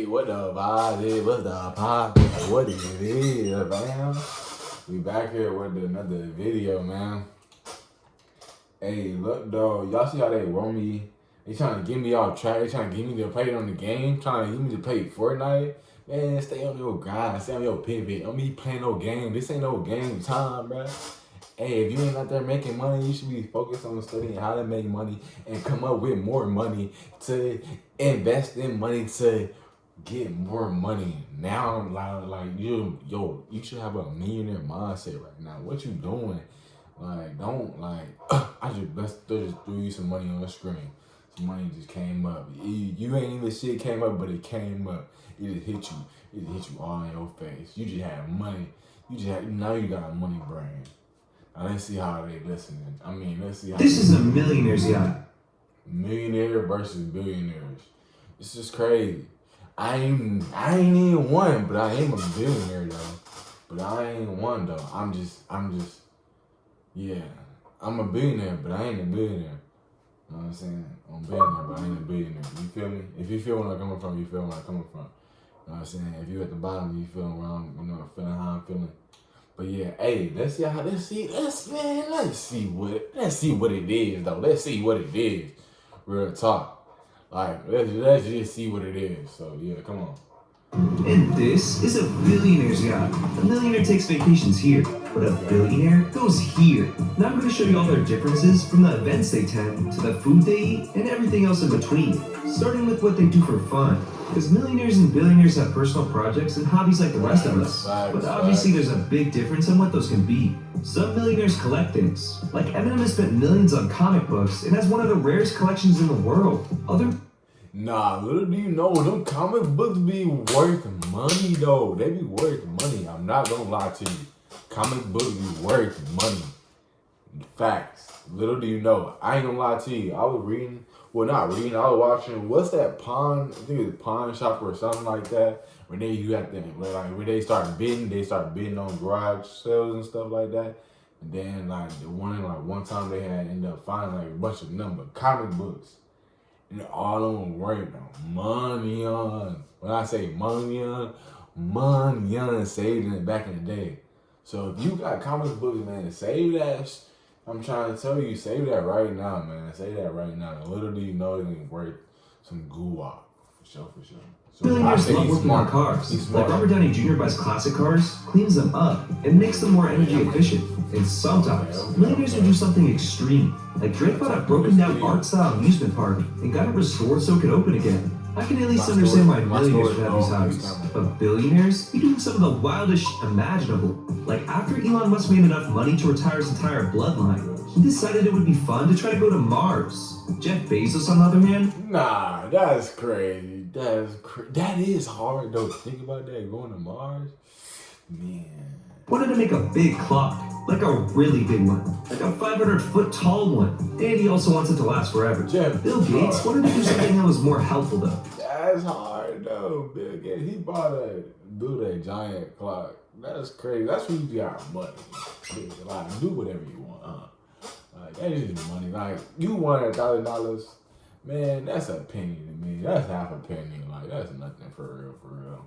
What the vibe is? What's the pop? What it is, man? We back here with another video, man. Hey, look, though. Y'all see how they want me? They trying to get me off track. They trying to get me to play on the game. Trying to get me to play Fortnite. Man, stay on your grind. Stay on your pivot. Don't be playing no game. This ain't no game time, bro. Hey, if you ain't out there making money, you should be focused on studying how to make money and come up with more money to invest in money to get more money. Now, like you should have a millionaire mindset right now. What you doing? Like, don't I just threw you some money on the screen. Some money just came up. You ain't even shit came up, but it came up. It just hit you. It hit you all in your face. You just had money. Now you got a money brain. Now let's see how they listening. Let's see how. This is a Millionaires yacht. Millionaire versus billionaires. This is crazy. I ain't even one, but I am a billionaire though. But I ain't one though. I'm just yeah. I'm a billionaire, but I ain't a billionaire. You know what I'm saying? I'm a billionaire, but I ain't a billionaire. You feel me? If you feel where I'm coming from, you feel where I'm coming from. You know what I'm saying? If you at the bottom, you feeling where I'm, feeling how I'm feeling. But yeah, hey, let's see what it is though. Let's see what it is. Real talk. Like, let's just see what it is. So yeah, come on. And this is a Billionaires yacht. A millionaire takes vacations here, but a billionaire goes here. Now I'm going to show you all their differences from the events they attend to the food they eat and everything else in between. Starting with what they do for fun. Because millionaires and billionaires have personal projects and hobbies like the rest of us. But obviously there's a big difference in what those can be. Some millionaires collect things. Like Eminem has spent millions on comic books and has one of the rarest collections in the world. Nah, little do you know, them comic books be worth money though. They be worth money. I'm not gonna lie to you. Comic books be worth money. Facts. Little do you know. I ain't gonna lie to you. I was watching, what's that pawn? I think it was Pawn Shop or something like that. Where they start bidding on garage sales and stuff like that. And then one time they had ended up finding a bunch of comic books. And all of them worth money on. When I say money on, saved it back in the day. So if you got comic books, man, save that. I'm trying to tell you, save that right now, man. Save that right now. Little do you know it's worth some guap. For sure. So millionaires love working on cars. Like Robert Downey Jr. buys classic cars, cleans them up, and makes them more energy efficient. And sometimes, millionaires will do something extreme. Like Drake bought a broken down art-style amusement park and got it restored so it could open again. I can at least understand why millionaires have these hobbies. But billionaires be doing some of the wildest shit imaginable. Like after Elon Musk made enough money to retire his entire bloodline, he decided it would be fun to try to go to Mars. Jeff Bezos, on the other hand? Nah, that's crazy. That is hard though. Think about that, going to Mars. Man. Wanted to make a big clock. Like a really big one. Like a 500-foot tall one. And he also wants it to last forever. Bill Gates wanted to do something that was more helpful though. That's hard though. Bill Gates, he bought a giant clock. That's crazy. That's when you got money. Like, do whatever you want, Like, that is money. Like, you want $1,000, man, that's a penny to me. That's half a penny. Like, that's nothing for real.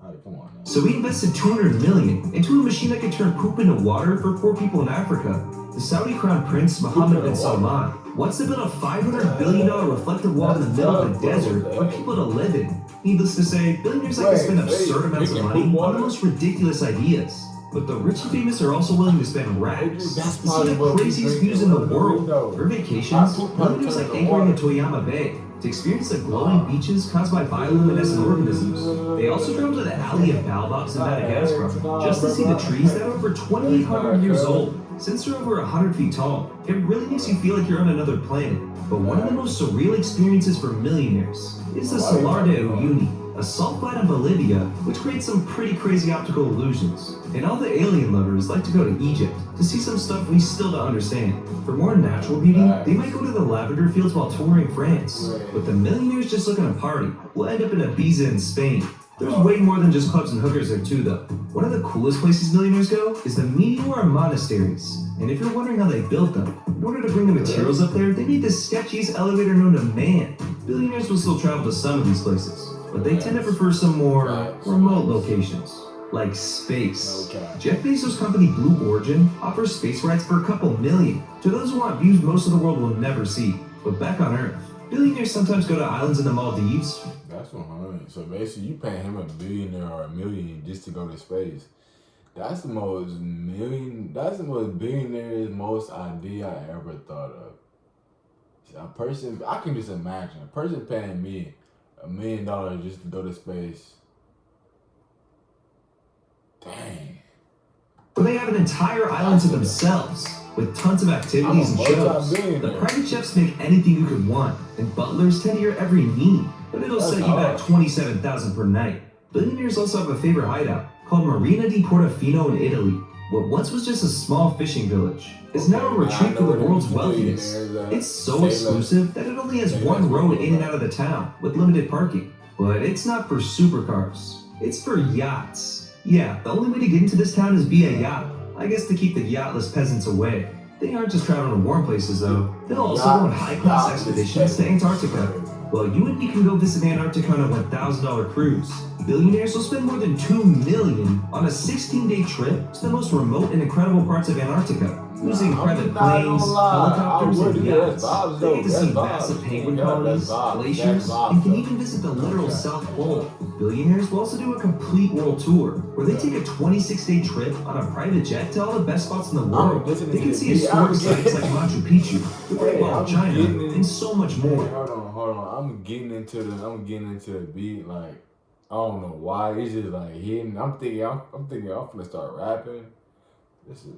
Like, come on now. So we invested $200 million into a machine that could turn poop into water for poor people in Africa. The Saudi Crown Prince Mohammed bin Salman wants to build a $500 billion reflective wall in the middle of the desert for people to live in. Needless to say, billionaires like to spend absurd amounts of money on the most ridiculous ideas. But the rich and famous are also willing to spend racks to see the craziest views in the world. For vacations, millionaires like anchoring in Toyama Bay to experience the glowing beaches caused by bioluminescent organisms. They also drove to the Alley of Baobabs in Madagascar just to see the trees that are over 2,800 years old. Since they're over 100 feet tall, it really makes you feel like you're on another planet. But one of the most surreal experiences for millionaires is the Salar de Uyuni, a salt flat in Bolivia, which creates some pretty crazy optical illusions. And all the alien lovers like to go to Egypt to see some stuff we still don't understand. For more natural beauty, they might go to the lavender fields while touring France. But the millionaires just looking to party will end up in Ibiza in Spain. There's way more than just clubs and hookers there too though. One of the coolest places millionaires go is the Meteor monasteries. And if you're wondering how they built them, in order to bring the materials up there, they made the sketchiest elevator known to man. Billionaires will still travel to some of these places. but they tend to prefer some more Facts. remote locations, like space. Okay. Jeff Bezos' company Blue Origin offers space rides for a couple million to those who want views most of the world will never see. But back on Earth, billionaires sometimes go to islands in the Maldives. That's 100. So basically, you paying him $1 billion or $1 million just to go to space. That's the most billionaires most idea I ever thought of. A person, I can just imagine a person paying me $1 million just to go to space. Dang. Where they have an entire island to themselves, with tons of activities and shows. The private chefs make anything you could want, and butlers tend to your every need, but it'll set you back $27,000 per night. Billionaires also have a favorite hideout called Marina di Portofino in Italy. What once was just a small fishing village is now a retreat for the world's wealthiest. It's so exclusive that it only has one road in and out of the town with limited parking. But it's not for supercars, it's for yachts. Yeah, the only way to get into this town is via yacht. I guess to keep the yachtless peasants away. They aren't just traveling to warm places though. They'll also go on high-class expeditions to Antarctica. Well, you and me can go visit Antarctica on a $1,000 cruise. Billionaires will spend more than $2 million on a 16-day trip to the most remote and incredible parts of Antarctica, using private planes, helicopters, and yachts. They get to see massive penguin colonies, glaciers, and can even visit the literal South Pole. Billionaires will also do a complete world tour, where they take a 26-day trip on a private jet to all the best spots in the world. They can see historic sites like Machu Picchu, the Great Wall of China, and so much more. Hold on. I'm getting into the beat. Like, I don't know why. It's just like hitting. I'm thinking I'm gonna start rapping. This is.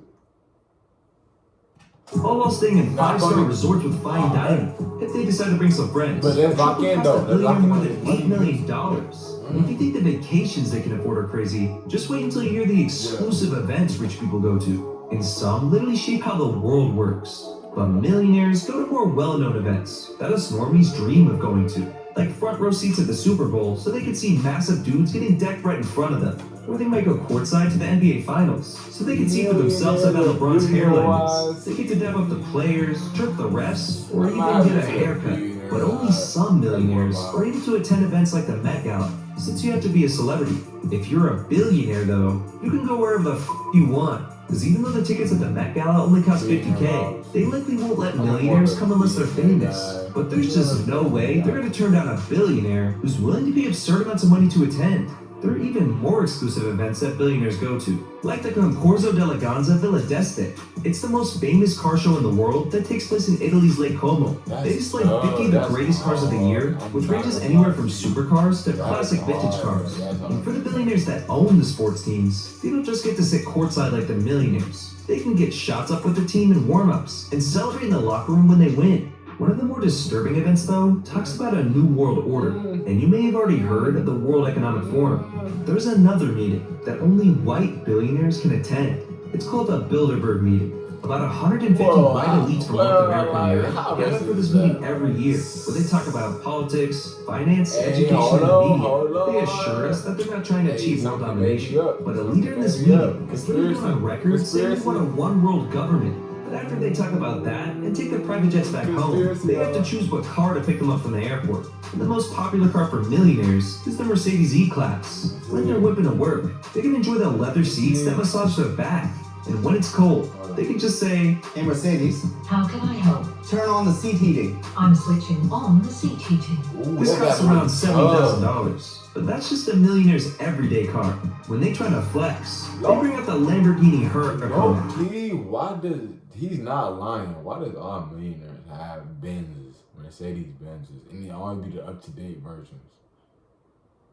All while staying in 5-star resorts with fine dining. If they decide to bring some friends, But that's lock in though. That's more than $8 million. And if you think the vacations they can afford are crazy, just wait until you hear the exclusive events rich people go to. And some literally shape how the world works. But millionaires go to more well-known events that us normies dream of going to. Like front row seats at the Super Bowl so they can see massive dudes getting decked right in front of them. Or they might go courtside to the NBA Finals so they can see for themselves how LeBron's hairline is. They get to dab up the players, chirp the refs, or even get a haircut. But only some millionaires are able to attend events like the Met Gala, since you have to be a celebrity. If you're a billionaire though, you can go wherever the you want. Because even though the tickets at the Met Gala only cost $50K, they likely won't let millionaires come unless they're famous. But there's just no way they're going to turn down a billionaire who's willing to pay absurd amounts of money to attend. There are even more exclusive events that billionaires go to, like the Concorso dell'Eleganza Villa d'Este. It's the most famous car show in the world that takes place in Italy's Lake Como. They display 50 of the greatest cars of the year, which ranges anywhere from supercars to classic vintage cars. And for the billionaires that own the sports teams, they don't just get to sit courtside like the millionaires. They can get shots up with the team in warm-ups and celebrate in the locker room when they win. One of the more disturbing events, though, talks about a new world order, and you may have already heard of the World Economic Forum. There's another meeting that only white billionaires can attend. It's called the Bilderberg meeting. About 150 white elites from North America and Europe gather for this meeting every year, where they talk about politics, finance, education, and the media. They assure us that they're not trying to achieve world domination, but a leader in this meeting is literally on record saying they want a one-world government. But after they talk about that and take their private jets back home, they have to choose what car to pick them up from the airport. And the most popular car for millionaires is the Mercedes E-Class. When they're whipping to work, they can enjoy the leather seats that massage their back. And when it's cold, they can just say, "Hey Mercedes, how can I help? turn on the seat heating." I'm switching on the seat heating. This costs around $70,000. But that's just a millionaire's everyday car. When they try to flex, they bring out the Lamborghini Huracan. He's not lying. Why does all millionaires have Benzes, Mercedes Benzes, and they always be the up-to-date versions?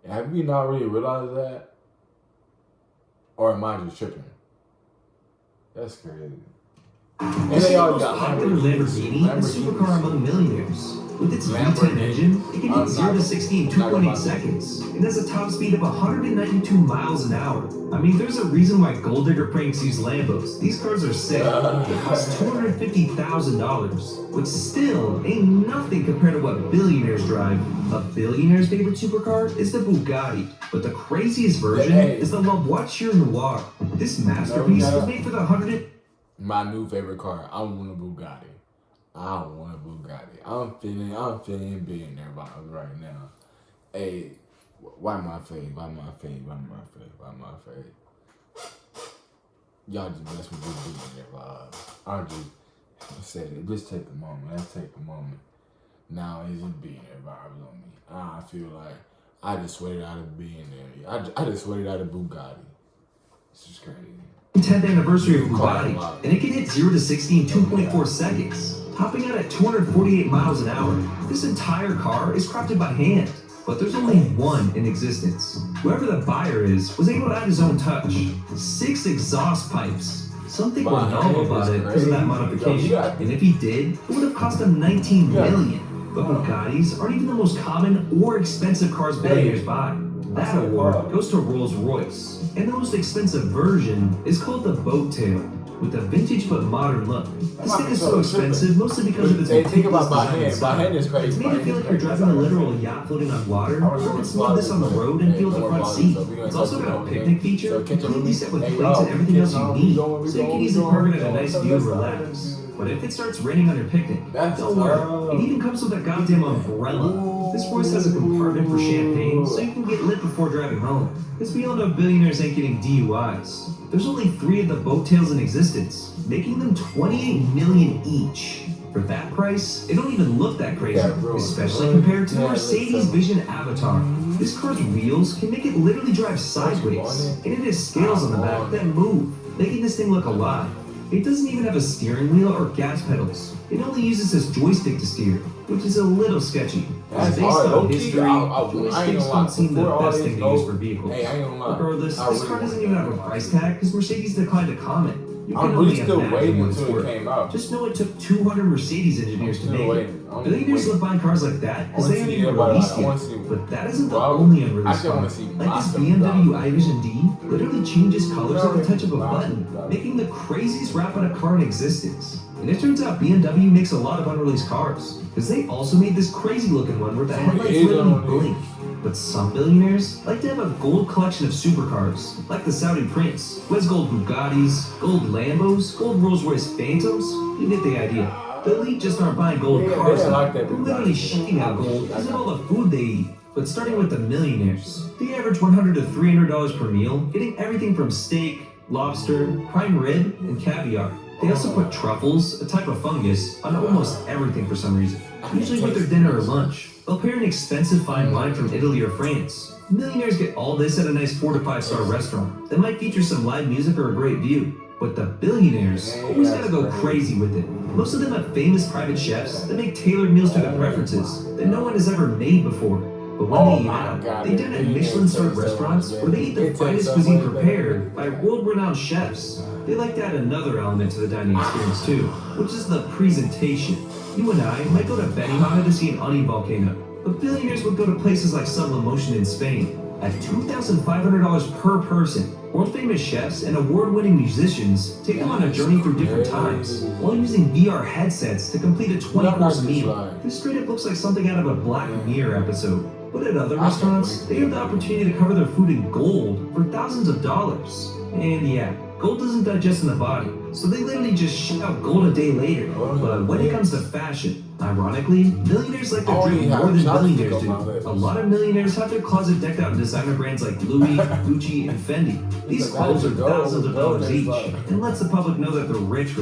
Have we not really realized that? Or am I just tripping? That's crazy. And This is they the all most got popular Lamborghini, a supercar among millionaires. With its V10 engine, it can hit 0 to 60 in 2.8 seconds. It has a top speed of 192 miles an hour. I mean, there's a reason why gold digger pranks use Lambos. These cars are sick. They cost $250,000, which still ain't nothing compared to what billionaires drive. A billionaire's favorite supercar is the Bugatti, but the craziest version is the La Voiture Noire. This masterpiece was made for the My new favorite car. I want a Bugatti. I'm feeling billionaire vibes right now. Hey, Why my face? Why my face? Why my face? Why my face? Y'all just mess with this billionaire vibe. I just said it. Just take a moment. Let's take a moment. Now it's just billionaire vibes on me. I feel like I just sweated out of billionaire. I just sweated out of Bugatti. It's just crazy. 10th anniversary of Bugatti, and it can hit 0 to 60 in 2.4 seconds, topping out at 248 miles an hour. This entire car is crafted by hand, but there's only one in existence. Whoever the buyer is was able to add his own touch. 6 exhaust pipes. Some think we'll know about it because of that modification, and if he did, it would have cost him $19 million. But Bugattis aren't even the most common or expensive cars billionaires buy. That award goes to Rolls-Royce, and the most expensive version is called the Boat Tail, with a vintage but modern look. This thing is so expensive mostly because of its meticulous design and style. It's made to feel like you're driving a literal yacht floating on water, or you can smell this on the road and feel the front seat. It's also got a picnic feature, completely set with plates and everything else you need, so you can easily park it at a nice view and relax. But if it starts raining on your picnic, don't worry, it even comes with a goddamn umbrella. This Royce has a compartment for champagne, so you can get lit before driving home. Because we all know billionaires ain't getting DUIs. There's only 3 of the boat tails in existence, making them $28 million each. For that price, it don't even look that crazy, especially compared to the Mercedes Vision Avatar. This car's wheels can make it literally drive sideways, and it has scales on the back that move, making this thing look alive. It doesn't even have a steering wheel or gas pedals. It only uses this joystick to steer, which is a little sketchy. Based on history, joysticks don't seem the best thing to use for vehicles. Regardless, this car doesn't even have a price tag because Mercedes declined to comment. You can only imagine what it's worth. Just know it took 200 Mercedes engineers to make it. Billionaires love buying cars like that because they haven't even released yet. But that isn't the only unreleased car. Like this BMW iVision D literally changes colors at the touch of a button, making the craziest wrap on a car in existence. And it turns out BMW makes a lot of unreleased cars, because they also made this crazy looking one where the headlights literally blink. But some billionaires like to have a gold collection of supercars, like the Saudi prince, who has gold Bugattis, gold Lambos, gold Rolls-Royce Phantoms. You get the idea. The elite just aren't buying gold cars, they're literally shipping out gold because of all the food they eat. But starting with the millionaires, they average $100 to $300 per meal, getting everything from steak, lobster, prime rib, and caviar. They also put truffles, a type of fungus, on almost everything for some reason, usually with their dinner or lunch. They'll pair an expensive fine wine from Italy or France. Millionaires get all this at a nice 4 to 5 star restaurant that might feature some live music or a great view. But the billionaires always gotta go crazy with it. Most of them have famous private chefs that make tailored meals to their preferences that no one has ever made before. But when they eat out, they dine at Michelin-starred restaurants where they eat the finest cuisine prepared by world-renowned chefs. They like to add another element to the dining experience too, which is the presentation. You and I might go to Benihana to see an onion volcano, but billionaires would go to places like Sublimation in Spain. At $2,500 per person, world-famous chefs and award-winning musicians take them on a journey through different times, while using VR headsets to complete a 20-course meal. This straight up looks like something out of a Black Mirror episode. But at other restaurants, they have the opportunity to cover their food in gold for thousands of dollars. And yeah, gold doesn't digest in the body, so they literally just shit out gold a day later. But when it comes to fashion, ironically, millionaires like their dream more than billionaires do. A lot of millionaires have their closet decked out in designer brands like Louis, Gucci, and Fendi. These clothes are thousands of dollars each, and lets the public know that they're rich.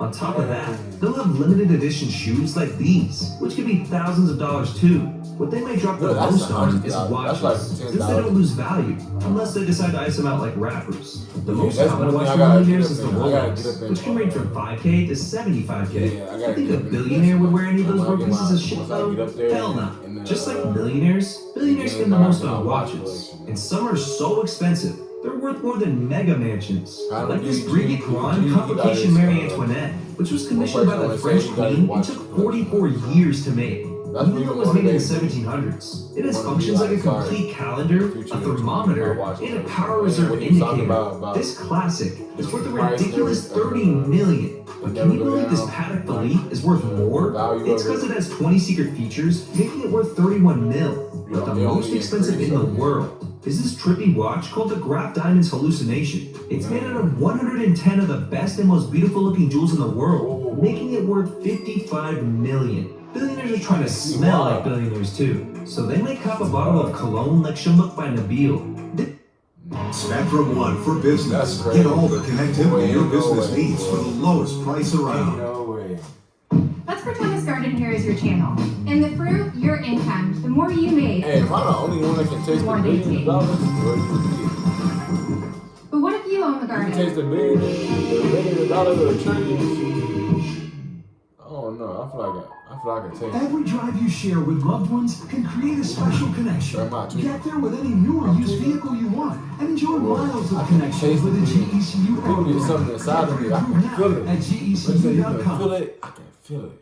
On top of that, they'll have limited edition shoes like these, which can be thousands of dollars too. What they might drop the most on is watches, since they don't lose value, unless they decide to ice them out like rappers. The most common watch for millionaires is the Rolex, which can range from $5K to $75K. You think a billionaire would wear any of those broke pieces of shit though? Hell no. Just like millionaires, billionaires spend the most on watches, and some are so expensive, they're worth more than mega mansions. Like this Brigitte Grand Convocation Marie Antoinette, which was commissioned by the French Queen and took 44 years to make. Even though it was made in the 1700s, it has functions like a complete calendar, a thermometer, and a power reserve indicator. This classic is worth a ridiculous $30 million. But can you believe this Patek Philippe is worth more? It's because it has 20 secret features, making it worth $31 million. But the most expensive in the world is this trippy watch called the Graf Diamonds Hallucination. It's made out of 110 of the best and most beautiful looking jewels in the world, making it worth $55 million. Billionaires are trying to smell like billionaires too. So they might cop a bottle of cologne like Shamuk by Nabil. Spectrum One for business. That's crazy. Get all the connectivity your No business way. needs for the lowest price around. No way. Let's pretend this garden here is your channel. And the fruit, your income. The more you make. Hey, am I the only one that can taste the More $1 dating. billion? But what if you own the You can garden? taste the $1 billion of the trees. Oh no, I feel like I can taste it. Every drive you share with loved ones can create a special connection. Am I too? Get there with any new or used vehicle you want and enjoy miles I of can connection taste with a it. GECU Maybe there's something inside of me. I can feel it. at Let's say you can GECU.com. feel it. I can feel it.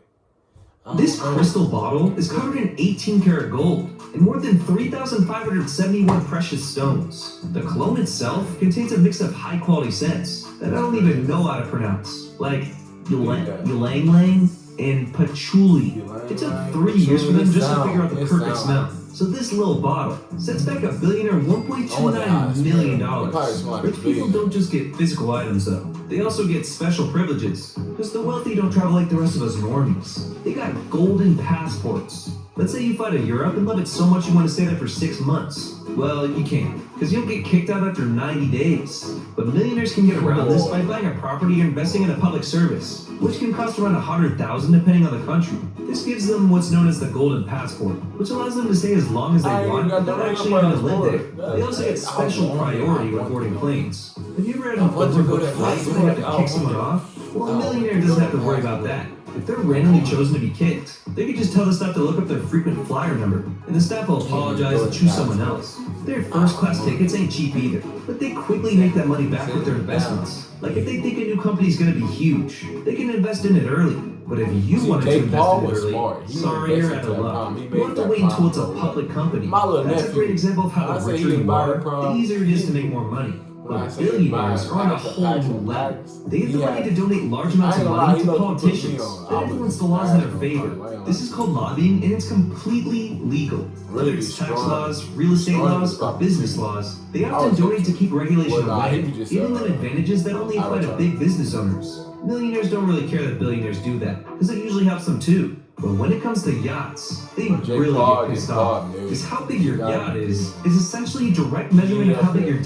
This crystal bottle is covered in 18 karat gold and more than 3,571 precious stones. The cologne itself contains a mix of high quality scents that I don't even know how to pronounce, like ylang ylang and patchouli. It took 3 years for them just to figure out the perfect smell. So this little bottle sets back a billionaire $1.29 million. Rich people don't just get physical items though. They also get special privileges. Because the wealthy don't travel like the rest of us normies. They got golden passports. Let's say you fly to Europe and love it so much you want to stay there for 6 months. Well, you can't, because you'll get kicked out after 90 days. But millionaires can get around this by buying a property or investing in a public service, which can cost around $100,000 depending on the country. This gives them what's known as the golden passport, which allows them to stay as long as they want without actually having to live there. They also get special priority when boarding planes. Have you ever had an overbooked flight where they have to kick someone off? Well, a millionaire doesn't have to worry about that. If they're randomly chosen to be kicked, they can just tell the staff to look up their frequent flyer number, and the staff will apologize and choose someone else. Their first class tickets ain't cheap either, but they quickly make that money back with their investments. Like if they think a new company's gonna be huge, they can invest in it early. But if you wanted to invest in it early, sorry, you're out of luck. You have to wait until it's a public company. That's a great example of how the richer you are, the easier it is to make more money. But billionaires are on a whole new level. They have the money to donate large amounts of money to politicians that influence the laws in their favor. This is called lobbying, and it's completely legal. Whether it's tax laws, real estate laws, or business laws, they often donate to keep regulation away, giving them advantages that only apply to big business owners. Millionaires don't really care that billionaires do that, because it usually helps them too. But when it comes to yachts, they really get pissed off. Because how big your yacht is essentially a direct measurement of how big your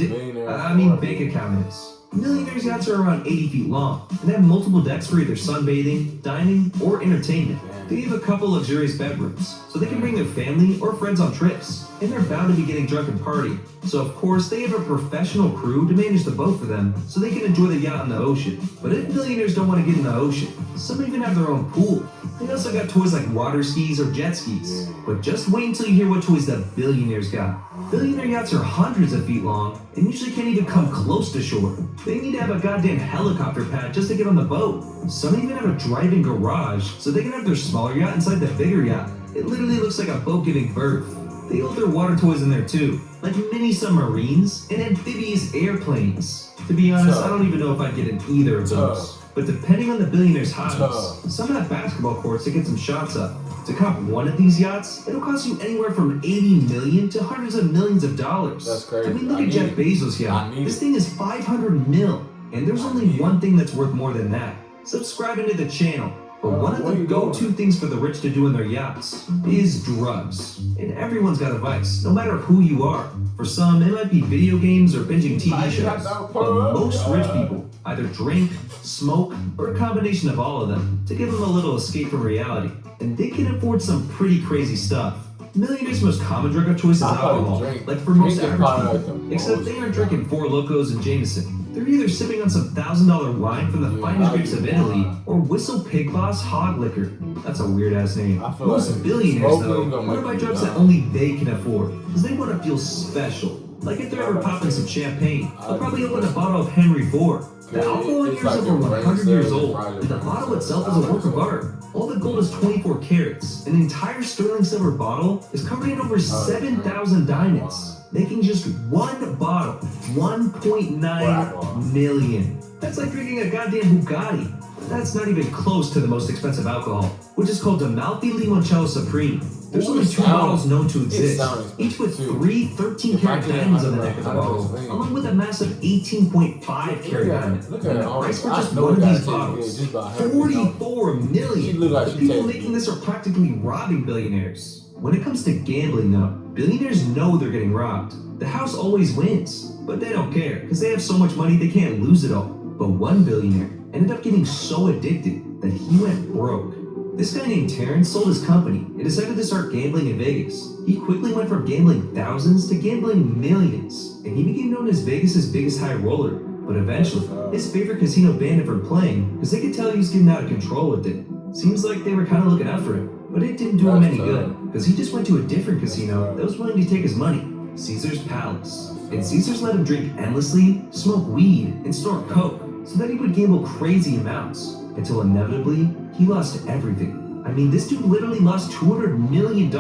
bank account is. Millionaires' yachts are around 80 feet long and have multiple decks for either sunbathing, dining, or entertainment. They have a couple luxurious bedrooms, so they can bring their family or friends on trips, and they're bound to be getting drunk and partying. So of course, they have a professional crew to manage the boat for them, so they can enjoy the yacht in the ocean. But if millionaires don't want to get in the ocean, some even have their own pool. They also got toys like water skis or jet skis. But just wait until you hear what toys the billionaires got. Billionaire yachts are hundreds of feet long and usually can't even come close to shore. They need to have a goddamn helicopter pad just to get on the boat. Some even have a driving garage so they can have their smaller yacht inside the bigger yacht. It literally looks like a boat giving birth. They hold their water toys in there too, like mini submarines and amphibious airplanes. To be honest, I don't even know if I'd get in either of those. But depending on the billionaire's hobbies, some have basketball courts to get some shots up. To cop one of these yachts, it'll cost you anywhere from $80 million to hundreds of millions of dollars. That's crazy. I mean, look at Jeff Bezos' yacht. This thing is $500 mil, and there's only one thing that's worth more than that: subscribing to the channel. But one of the go-to things for the rich to do in their yachts is drugs. And everyone's got a vice, no matter who you are. For some, it might be video games or binging TV shows. But most rich people either drink, smoke, or a combination of all of them to give them a little escape from reality. And they can afford some pretty crazy stuff. Millionaires' most common drug of choice is alcohol, like for most average people. Except they aren't drinking Four Locos and Jameson. They're either sipping on some $1,000 wine from the finest grapes of Italy, or Whistle Pig Boss Hog Liquor. That's a weird-ass name. Most billionaires, though, want to buy drugs that only they can afford, because they want to feel special. Like if they're ever popping some champagne, they'll probably open a bottle of Henry IV. The alcohol in here is over 100 years old, and the bottle itself is a work of art. All the gold is 24 carats. An entire sterling silver bottle is covered in over 7,000 diamonds, making just one bottle 1.9 million. That's like drinking a goddamn Bugatti. That's not even close to the most expensive alcohol, which is called Amalfi Limoncello Supreme. There's only 2 bottles known to exist, each with 3 13-karat diamonds on the neck of the bottle, along with a massive 18.5-karat diamond. And the price for just one of these bottles, $44 million. The people making this are practically robbing billionaires. When it comes to gambling though, billionaires know they're getting robbed. The house always wins, but they don't care because they have so much money they can't lose it all. But one billionaire ended up getting so addicted that he went broke. This guy named Terrence sold his company and decided to start gambling in Vegas. He quickly went from gambling thousands to gambling millions, and he became known as Vegas's biggest high roller. But eventually, his favorite casino banned him from playing because they could tell he was getting out of control with it. Seems like they were kind of looking out for him, but it didn't do him any good because he just went to a different casino that was willing to take his money, Caesar's Palace. And Caesars let him drink endlessly, smoke weed, and snort coke so that he would gamble crazy amounts until inevitably he lost everything. I mean, this dude literally lost $200 million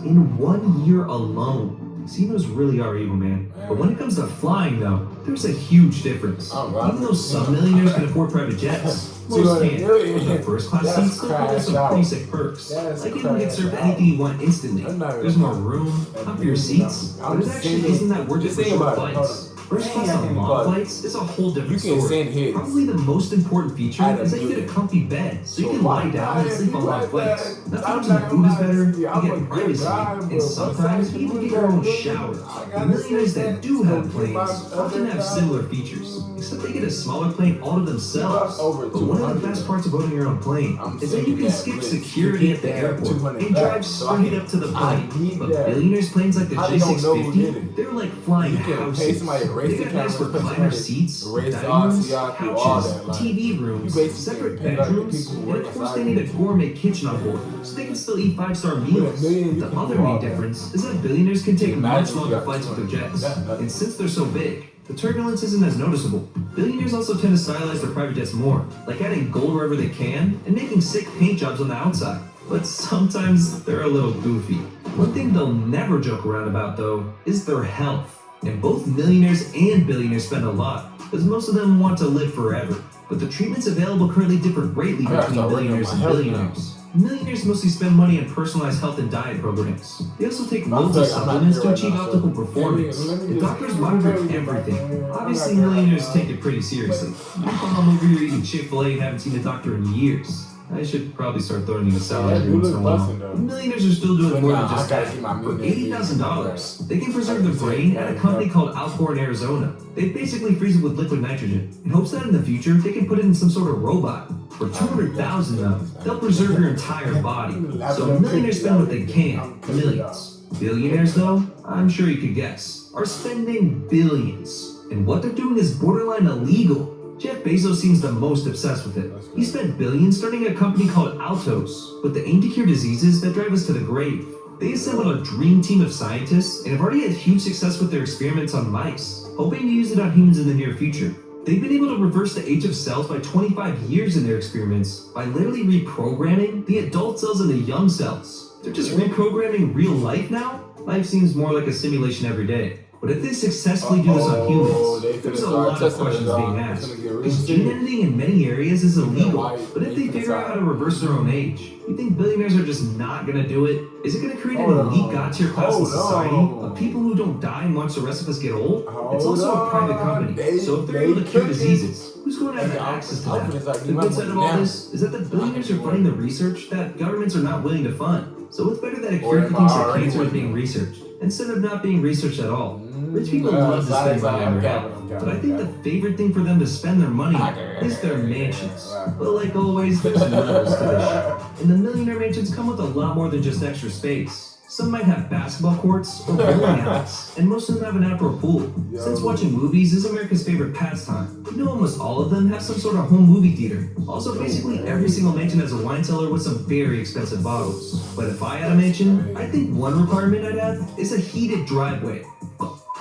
in 1 year alone. Casinos really are evil, man. But when it comes to flying, though, there's a huge difference. Even though some millionaires can afford private jets, most can't. The first class seats still come with some pretty sick perks. Like you can get served anything you want instantly. There's more room, comfier seats, but it actually isn't that worth it for short flights. First class on long flights is a whole different story. Probably the most important feature is that you get a comfy bed, so you can lie down and sleep on long flights. Not to mention the food is better, you get privacy, and sometimes you even get your own shower. The millionaires that do have planes often have similar features, except they get a smaller plane all to themselves. But one of the best parts of owning your own plane is that you can skip security at the airport and drive straight up to the plane. But billionaires' planes like the J650, they're like flying houses. They got nice recliner seats, dining rooms, couches, TV rooms, separate bedrooms, and of course they need a gourmet kitchen on board, so they can still eat 5-star meals. The other main difference is that billionaires can take much longer flights with their jets, and since they're so big, the turbulence isn't as noticeable. Billionaires also tend to stylize their private jets more, like adding gold wherever they can, and making sick paint jobs on the outside. But sometimes they're a little goofy. One thing they'll never joke around about, though, is their health. And both millionaires and billionaires spend a lot, because most of them want to live forever. But the treatments available currently differ greatly between millionaires and billionaires. Millionaires mostly spend money on personalized health and diet programs. They also take loads of supplements to achieve optimal performance. And doctors monitor everything. Obviously, millionaires take it pretty seriously. I'm over here eating Chick-fil-A and haven't seen a doctor in years. I should probably start throwing you a salad every once in a while. Millionaires are still doing more than just that. For $80,000, they can preserve their brain at a company called Alcorn, Arizona. They basically freeze it with liquid nitrogen in hopes that in the future they can put it in some sort of robot. For $200,000 though, they'll preserve your entire body. So millionaires spend what they can, millions. Billionaires though, I'm sure you could guess, are spending billions. And what they're doing is borderline illegal. Jeff Bezos seems the most obsessed with it. He spent billions starting a company called Altos, with the aim to cure diseases that drive us to the grave. They assembled a dream team of scientists and have already had huge success with their experiments on mice, hoping to use it on humans in the near future. They've been able to reverse the age of cells by 25 years in their experiments by literally reprogramming the adult cells into young cells. They're just reprogramming real life now? Life seems more like a simulation every day. But if they successfully do this on humans, there's a lot of questions being asked. Because gene editing in many areas is illegal, but if they figure out how to reverse their own age, you think billionaires are just not gonna do it? Is it gonna create an elite god-tier class in society of people who don't die and watch the rest of us get old? It's also a private company, so if they're able to cure diseases, who's going to have access to that? The good side of all this is that the billionaires are funding the research that governments are not willing to fund. So it's better that a cure for things like cancer is being researched, instead of not being researched at all. Rich people love to spend money on their health, but I think the favorite thing for them to spend their money on is their mansions. But like always, there's levels to this shit. And the millionaire mansions come with a lot more than just extra space. Some might have basketball courts or bowling alleys, and most of them have an outdoor pool. Since watching movies is America's favorite pastime, you know almost all of them have some sort of home movie theater. Also, basically every single mansion has a wine cellar with some very expensive bottles. But if I had a mansion, I think one requirement I'd have is a heated driveway.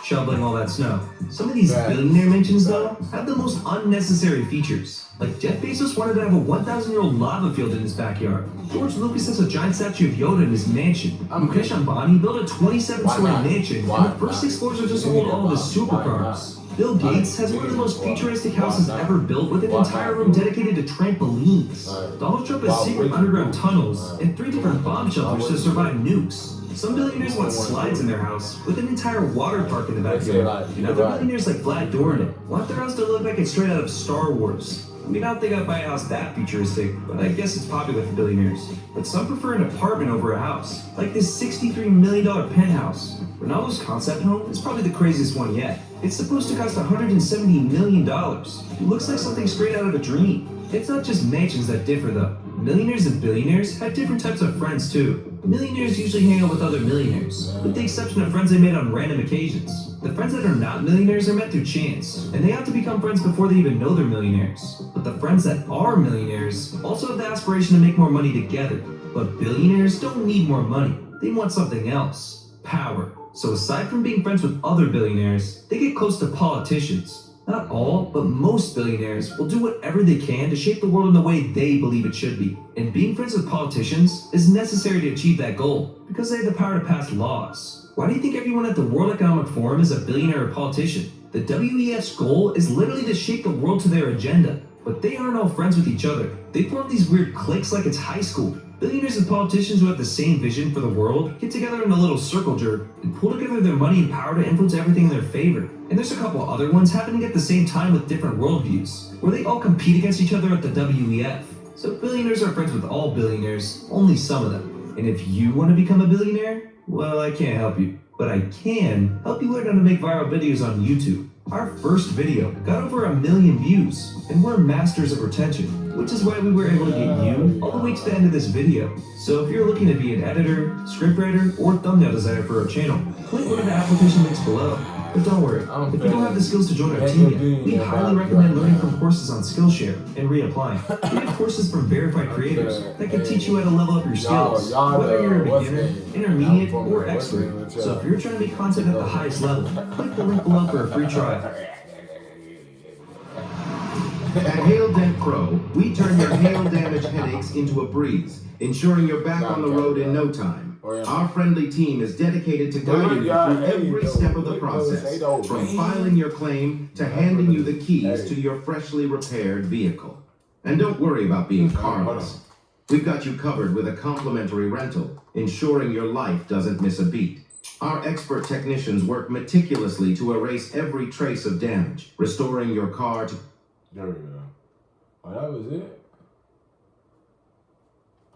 Shoveling all that snow. Some of these billionaire mansions, though, have the most unnecessary features. Like Jeff Bezos wanted to have a 1,000-year-old lava field in his backyard. George Lucas has a giant statue of Yoda in his mansion. Mukesh Ambani built a 27-story mansion, and the first 6 floors are just to hold all of his supercars. Bill Gates has one of the most futuristic houses ever built with an entire room dedicated to trampolines. Donald Trump has secret underground tunnels and 3 different bomb shelters to survive nukes. Some billionaires want slides in their house with an entire water park in the backyard. And other billionaires like Vlad Dornan want their house to look like it's straight out of Star Wars. I mean, I don't think I'd buy a house that futuristic, but I guess it's popular for billionaires. But some prefer an apartment over a house, like this $63 million penthouse. Ronaldo's concept home is probably the craziest one yet. It's supposed to cost $170 million. It looks like something straight out of a dream. It's not just mansions that differ though. Millionaires and billionaires have different types of friends too. Millionaires usually hang out with other millionaires, with the exception of friends they made on random occasions. The friends that are not millionaires are met through chance, and they have to become friends before they even know they're millionaires. But the friends that are millionaires also have the aspiration to make more money together. But billionaires don't need more money. They want something else. Power. So aside from being friends with other billionaires, they get close to politicians. Not all, but most billionaires will do whatever they can to shape the world in the way they believe it should be. And being friends with politicians is necessary to achieve that goal, because they have the power to pass laws. Why do you think everyone at the World Economic Forum is a billionaire or politician? The WEF's goal is literally to shape the world to their agenda. But they aren't all friends with each other. They form these weird cliques like it's high school. Billionaires and politicians who have the same vision for the world get together in a little circle jerk and pull together their money and power to influence everything in their favor. And there's a couple other ones happening at the same time with different worldviews, where they all compete against each other at the WEF. So billionaires are friends with all billionaires, only some of them. And if you want to become a billionaire, well, I can't help you. But I can help you learn how to make viral videos on YouTube. Our first video got over 1 million views, and we're masters of retention, which is why we were able to get you all the way to the end of this video. So if you're looking to be an editor, scriptwriter, or thumbnail designer for our channel, click one of the application links below. But don't worry, if you don't have the skills to join our team yet, we highly recommend learning from courses on Skillshare and reapplying. We have courses from verified creators that can teach you how to level up your skills, whether you're a beginner, intermediate, or expert. So if you're trying to make content at the highest level, click the link below for a free trial. At Hail Dent Pro, we turn your hail damage headaches into a breeze, ensuring you're back on the road in no time. Our friendly team is dedicated to guiding you through every step of the process, from filing your claim to handing you the keys to your freshly repaired vehicle. And don't worry about being carless. We've got you covered with a complimentary rental, ensuring your life doesn't miss a beat. Our expert technicians work meticulously to erase every trace of damage, restoring your car to... There we go. Oh, that was it?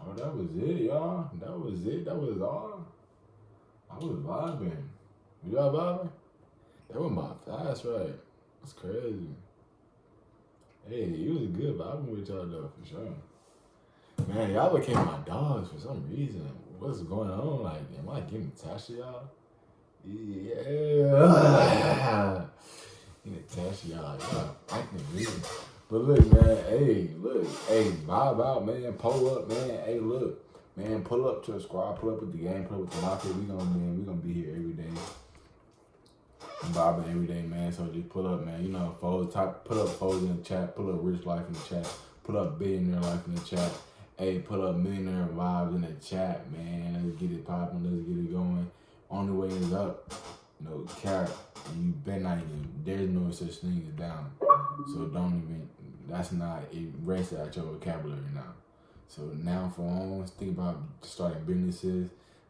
Oh, that was it, y'all. That was it. That was all. I was vibing. Y'all vibing? That went by fast, right? That's crazy. Hey, it was good vibing with y'all though, for sure. Man, y'all became my dogs for some reason. What's going on? Like, am I getting attached to y'all? Yeah. Getting attached to y'all. Y'all acting weird. But look, man, hey, vibe out, man, pull up, man, hey, look, man, pull up to the squad, pull up with the game, pull up with the locker, we gonna be here every day, vibing every day, man, so just pull up, man, you know, put up foes in the chat, pull up rich life in the chat, put up billionaire life in the chat, hey, put up millionaire vibes in the chat, man, let's get it popping, let's get it going, only way is up, no cap, and you better not even, there's no such thing as down, so don't even, that's not, erase it out your vocabulary now. So now for on, think about starting businesses,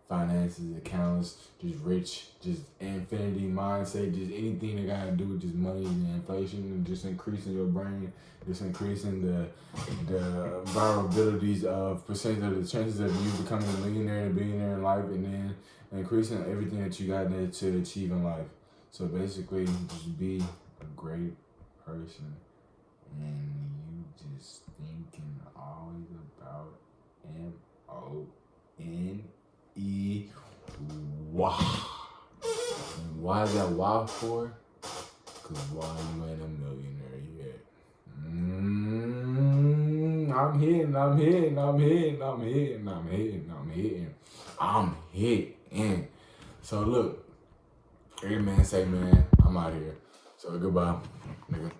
finances, accounts, just rich, just infinity mindset, just anything that got to do with just money and inflation and just increasing your brain, just increasing the vulnerabilities of percentage of the chances of you becoming a millionaire and a billionaire in life, and then increasing everything that you got to achieve in life. So basically, just be a great person. And you just thinking always about M-O-N-E. Wow. Why is that wow for? Because why you ain't a millionaire yet? I'm hitting. So look, every man say, man, I'm out here. So goodbye, nigga.